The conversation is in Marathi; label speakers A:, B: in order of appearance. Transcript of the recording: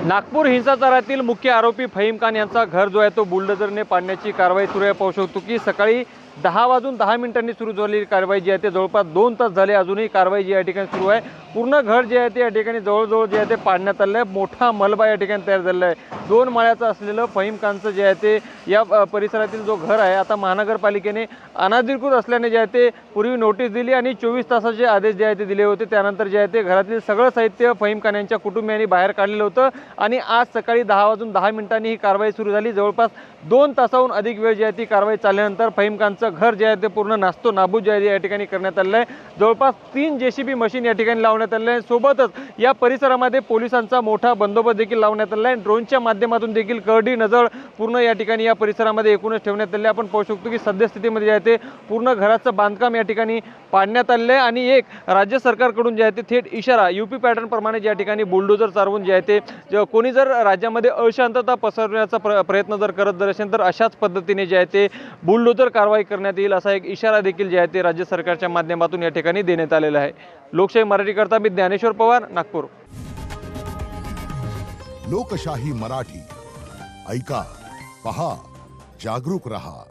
A: नागपूर हिंसाचारातील मुख्य आरोपी फहीम खान यांचा घर जो आहे तो बुलडोझरने पाडण्याची कारवाई सुरू आहे। पाहू शकतो की सकाळी 10:10 सुरू झालेली कारवाई जी आहे ते जवळपास 2 तास झाले, अजूनही कारवाई जी या ठिकाणी सुरू आहे। पूर्ण घर जे आहे ते या ठिकाणी जवळजवळ जे आहे ते पाडण्यात आलं आहे। मोठा मलबा या ठिकाणी तयार झालेला आहे। 2 माळ्याचं असलेलं फहीम खानचं जे आहे ते या परिसरातील जो घर आहे, आता महानगरपालिकेने अनधिकृत असल्याने जे आहे ते पूर्वी नोटीस दिली आणि 24 तासाचे आदेश जे आहे ते दिले होते। त्यानंतर जे आहे ते घरातील सगळं साहित्य फहीम खान यांच्या कुटुंबियांनी बाहेर काढलेलं होतं आणि आज सकाळी 10:10 ही कारवाई सुरू झाली। जवळपास 2 तासाहून अधिक वेळ जी आहे ती कारवाई चालल्यानंतर फहीम खानचं घर जे आहे ते पूर्ण नास्तो नाबूद जे आहे या ठिकाणी करण्यात आलेलं आहे। जवळपास 3 JCB मशीन या ठिकाणी लावण्यात आलेले आहे। सोबतच या परिसरामध्ये पोलिसांचा मोठा बंदोबस्त देखील लावण्यात आलेला आहे। ड्रोनच्या माध्यमातून देखील करडी नजर पूर्ण या ठिकाणी या परिसरामध्ये एकूणच ठेवण्यात आले आहे। आपण पाहू शकतो की सद्यस्थितीमध्ये जे आहे ते पूर्ण घराचं बांधकाम या ठिकाणी पाडण्यात आलेलं आहे आणि एक राज्य सरकारकडून जे आहे ते थेट इशारा UP पॅटर्न प्रमाणे या ठिकाणी बुलडोझर चालवून जे आहे ते कोणी जर राज्यामध्ये अशांतता पसरवण्याचा प्रयत्न जर करत असेल तर अशाच पद्धतीने जे आहे ते बुलडोझर कारवाई करण्यात येईल असा एक इशारा देखील जे आहे ते राज्य सरकारच्या माध्यमातून या ठिकाणी देण्यात आलेला आहे। लोकशाही मराठी करता मी ज्ञानेश्वर पवार, नागपूर।
B: लोकशाही मराठी ऐका, पहा, जागरूक रहा।